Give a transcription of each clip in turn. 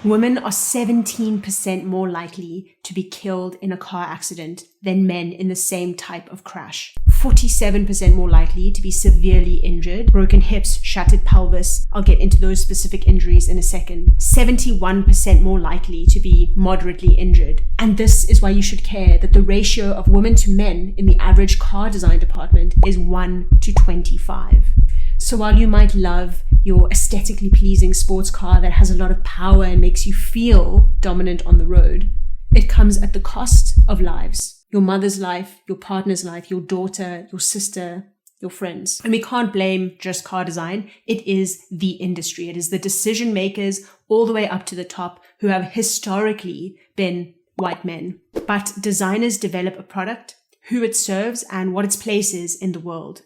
Women are 17% more likely to be killed in a car accident than men in the same type of crash. 47% more likely to be severely injured, broken hips, shattered pelvis. I'll get into those specific injuries in a second. 71% more likely to be moderately injured. And this is why you should care that the ratio of women to men in the average car design department is 1 to 25. So while you might love your aesthetically pleasing sports car that has a lot of power and makes you feel dominant on the road, it comes at the cost of lives. Your mother's life, your partner's life, your daughter, your sister, your friends. And we can't blame just car design. It is the industry. It is the decision makers all the way up to the top who have historically been white men. But designers develop a product, who it serves, and what its place is in the world.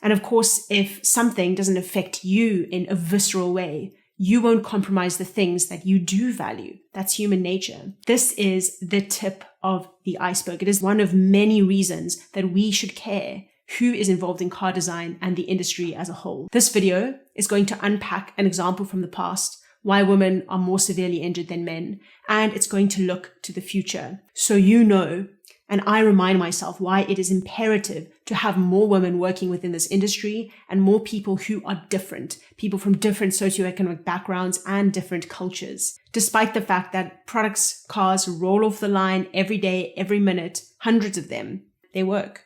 And of course, if something doesn't affect you in a visceral way, you won't compromise the things that you do value. That's human nature. This is the tip of the iceberg. It is one of many reasons that we should care who is involved in car design and the industry as a whole. This video is going to unpack an example from the past, why women are more severely injured than men, and it's going to look to the future. So you know, and I remind myself why it is imperative to have more women working within this industry and more people who are different, people from different socioeconomic backgrounds and different cultures. Despite the fact that products, cars roll off the line every day, every minute, hundreds of them, they work.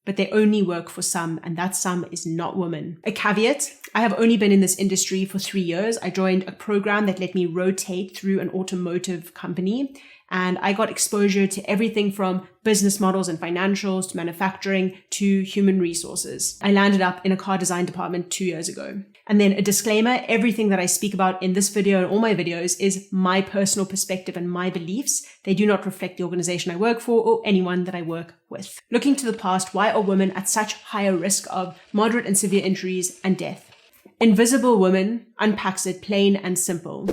But they only work for some, and that some is not women. A caveat, I have only been in this industry for 3 years. I joined a program that let me rotate through an automotive company, and I got exposure to everything from business models and financials to manufacturing to human resources. I landed up in a car design department 2 years ago. And then a disclaimer, everything that I speak about in this video and all my videos is my personal perspective and my beliefs. They do not reflect the organization I work for or anyone that I work with. Looking to the past, why are women at such higher risk of moderate and severe injuries and death? Invisible Woman unpacks it plain and simple.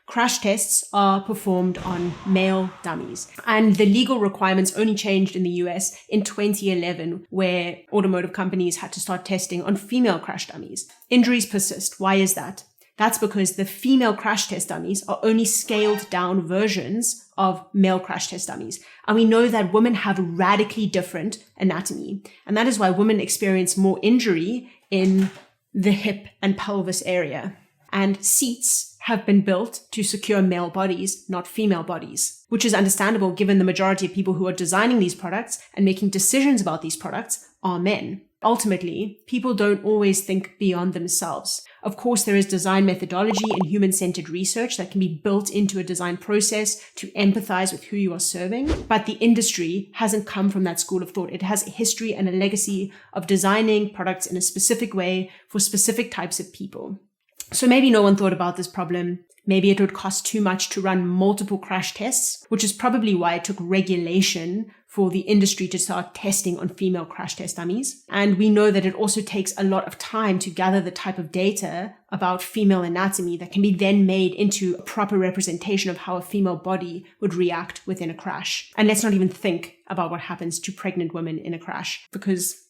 Crash tests are performed on male dummies, and the legal requirements only changed in the US in 2011, where automotive companies had to start testing on female crash dummies. Injuries persist. Why is that? That's because the female crash test dummies are only scaled down versions of male crash test dummies. And we know that women have radically different anatomy. And that is why women experience more injury in the hip and pelvis area. And seats have been built to secure male bodies, not female bodies, which is understandable given the majority of people who are designing these products and making decisions about these products are men. Ultimately, people don't always think beyond themselves. Of course, there is design methodology and human-centered research that can be built into a design process to empathize with who you are serving. But the industry hasn't come from that school of thought. It has a history and a legacy of designing products in a specific way for specific types of people. So maybe no one thought about this problem. Maybe it would cost too much to run multiple crash tests, which is probably why it took regulation for the industry to start testing on female crash test dummies. And we know that it also takes a lot of time to gather the type of data about female anatomy that can be then made into a proper representation of how a female body would react within a crash. And let's not even think about what happens to pregnant women in a crash, because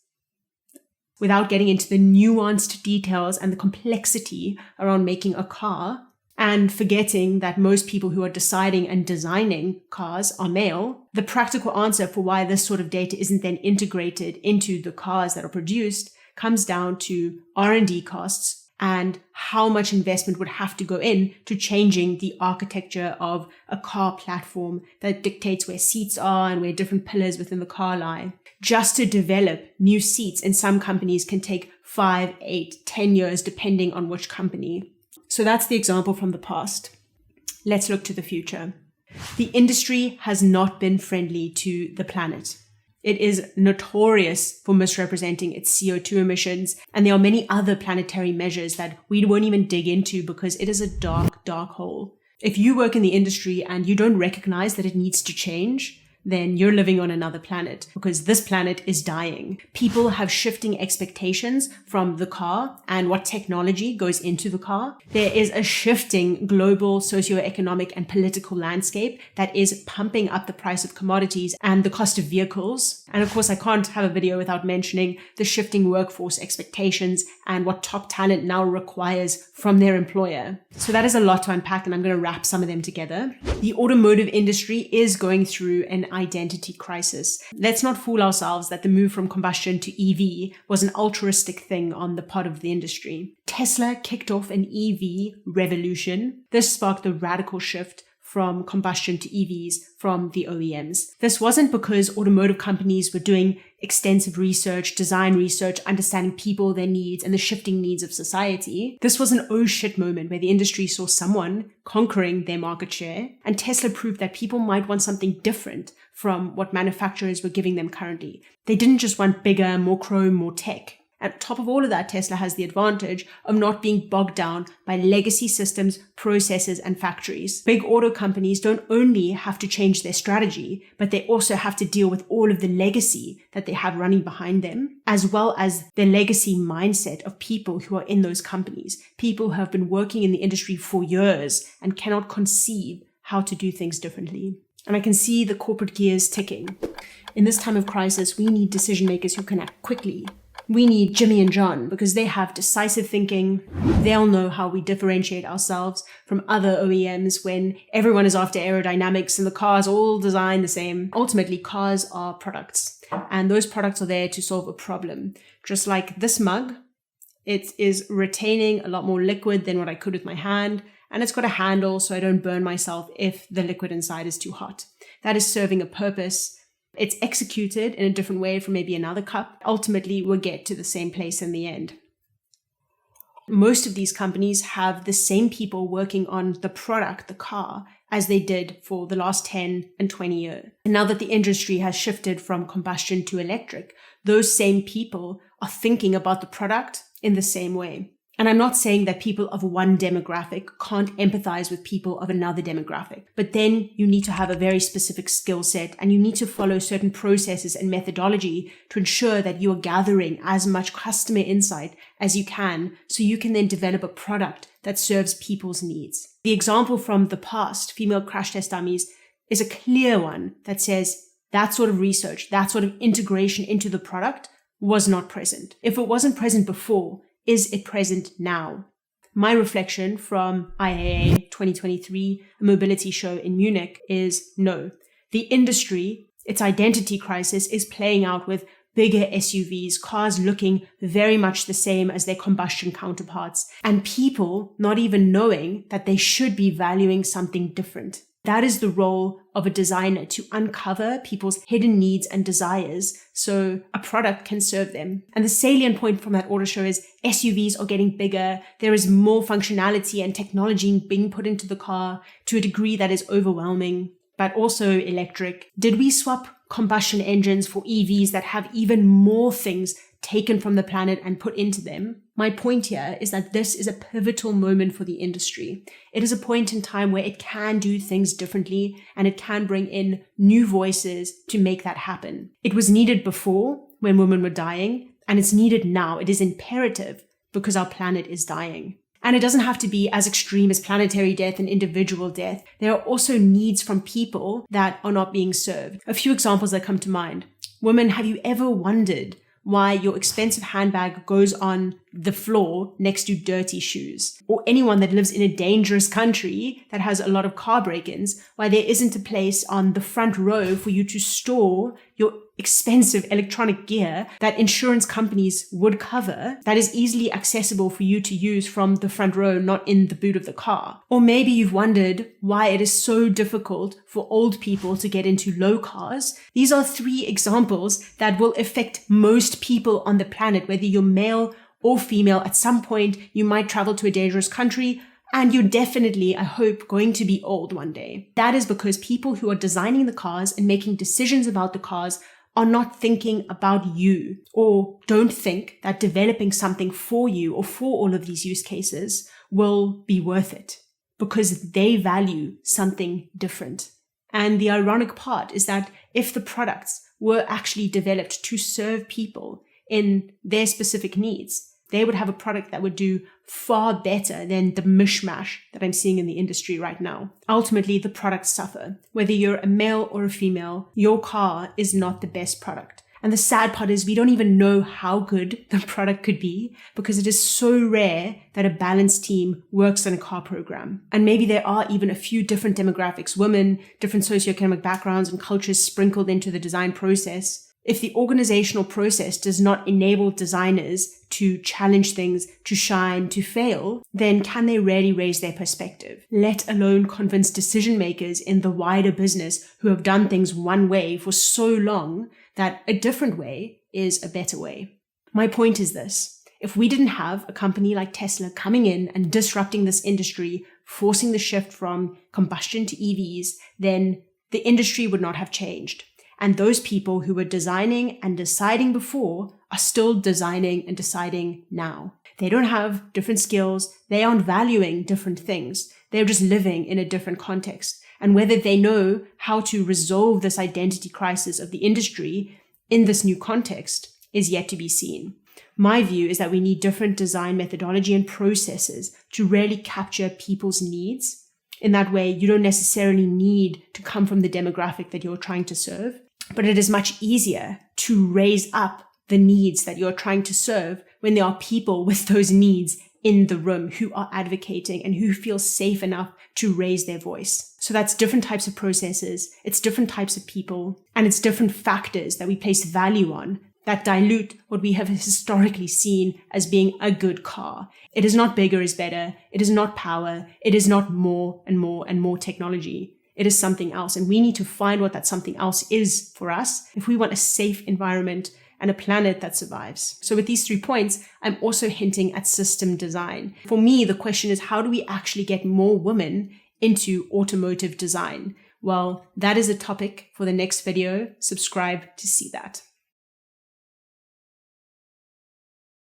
without getting into the nuanced details and the complexity around making a car, and forgetting that most people who are deciding and designing cars are male, the practical answer for why this sort of data isn't then integrated into the cars that are produced comes down to R&D costs and how much investment would have to go in to changing the architecture of a car platform that dictates where seats are and where different pillars within the car lie. Just to develop new seats in some companies can take 5, 8, 10 years, depending on which company. So that's the example from the past. Let's look to the future. The industry has not been friendly to the planet. It is notorious for misrepresenting its CO2 emissions, and there are many other planetary measures that we won't even dig into because it is a dark, dark hole. If you work in the industry and you don't recognize that it needs to change, then you're living on another planet, because this planet is dying. People have shifting expectations from the car and what technology goes into the car. There is a shifting global socioeconomic and political landscape that is pumping up the price of commodities and the cost of vehicles. And of course, I can't have a video without mentioning the shifting workforce expectations and what top talent now requires from their employer. So that is a lot to unpack, and I'm going to wrap some of them together. The automotive industry is going through an identity crisis. Let's not fool ourselves that the move from combustion to EV was an altruistic thing on the part of the industry. Tesla kicked off an EV revolution. This sparked the radical shift from combustion to EVs from the OEMs. This wasn't because automotive companies were doing extensive research, design research, understanding people, their needs, and the shifting needs of society. This was an oh shit moment where the industry saw someone conquering their market share, and Tesla proved that people might want something different from what manufacturers were giving them currently. They didn't just want bigger, more chrome, more tech. At top of all of that, Tesla has the advantage of not being bogged down by legacy systems, processes, and factories. Big auto companies don't only have to change their strategy, but they also have to deal with all of the legacy that they have running behind them, as well as the legacy mindset of people who are in those companies, people who have been working in the industry for years and cannot conceive how to do things differently. And I can see the corporate gears ticking. In this time of crisis, we need decision makers who can act quickly. We need Jimmy and John because they have decisive thinking. They'll know how we differentiate ourselves from other OEMs when everyone is after aerodynamics and the cars all designed the same. Ultimately, cars are products, and those products are there to solve a problem. Just like this mug, it is retaining a lot more liquid than what I could with my hand, and it's got a handle so I don't burn myself if the liquid inside is too hot. That is serving a purpose. It's executed in a different way from maybe another cup. Ultimately, we'll get to the same place in the end. Most of these companies have the same people working on the product, the car, as they did for the last 10 and 20 years. And now that the industry has shifted from combustion to electric, those same people are thinking about the product in the same way. And I'm not saying that people of one demographic can't empathize with people of another demographic, but then you need to have a very specific skill set and you need to follow certain processes and methodology to ensure that you are gathering as much customer insight as you can so you can then develop a product that serves people's needs. The example from the past, female crash test dummies, is a clear one that says that sort of research, that sort of integration into the product was not present. If it wasn't present before, is it present now? My reflection from IAA 2023, a mobility show in Munich, is no. The industry, its identity crisis is playing out with bigger SUVs, cars looking very much the same as their combustion counterparts, and people not even knowing that they should be valuing something different. That is the role of a designer, to uncover people's hidden needs and desires so a product can serve them. And the salient point from that auto show is SUVs are getting bigger. There is more functionality and technology being put into the car to a degree that is overwhelming, but also electric. Did we swap combustion engines for EVs that have even more things taken from the planet and put into them? My point here is that this is a pivotal moment for the industry. It is a point in time where it can do things differently and it can bring in new voices to make that happen. It was needed before when women were dying, and it's needed now. It is imperative because our planet is dying. And it doesn't have to be as extreme as planetary death and individual death. There are also needs from people that are not being served. A few examples that come to mind. Women, have you ever wondered why your expensive handbag goes on the floor next to dirty shoes? Or anyone that lives in a dangerous country that has a lot of car break-ins, why there isn't a place on the front row for you to store your expensive electronic gear that insurance companies would cover, that is easily accessible for you to use from the front row, not in the boot of the car. Or maybe you've wondered why it is so difficult for old people to get into low cars. These are 3 examples that will affect most people on the planet, whether you're male or female. At some point, you might travel to a dangerous country, and you're definitely, I hope, going to be old one day. That is because people who are designing the cars and making decisions about the cars are not thinking about you, or don't think that developing something for you or for all of these use cases will be worth it, because they value something different. And the ironic part is that if the products were actually developed to serve people in their specific needs, they would have a product that would do far better than the mishmash that I'm seeing in the industry right now. Ultimately, the products suffer. Whether you're a male or a female, your car is not the best product. And the sad part is we don't even know how good the product could be because it is so rare that a balanced team works on a car program. And maybe there are even a few different demographics, women, different socioeconomic backgrounds and cultures sprinkled into the design process. If the organizational process does not enable designers to challenge things, to shine, to fail, then can they really raise their perspective? Let alone convince decision makers in the wider business who have done things one way for so long that a different way is a better way. My point is this. If we didn't have a company like Tesla coming in and disrupting this industry, forcing the shift from combustion to EVs, then the industry would not have changed. And those people who were designing and deciding before are still designing and deciding now. They don't have different skills. They aren't valuing different things. They're just living in a different context. And whether they know how to resolve this identity crisis of the industry in this new context is yet to be seen. My view is that we need different design methodology and processes to really capture people's needs. In that way, you don't necessarily need to come from the demographic that you're trying to serve, but it is much easier to raise up the needs that you're trying to serve when there are people with those needs in the room who are advocating and who feel safe enough to raise their voice. So that's different types of processes, it's different types of people, and it's different factors that we place value on that dilute what we have historically seen as being a good car. It is not bigger is better. It is not power. It is not more and more and more technology. It is something else. And we need to find what that something else is for us if we want a safe environment and a planet that survives. So with these 3 points, I'm also hinting at system design. For me, the question is, how do we actually get more women into automotive design? Well, that is a topic for the next video. Subscribe to see that.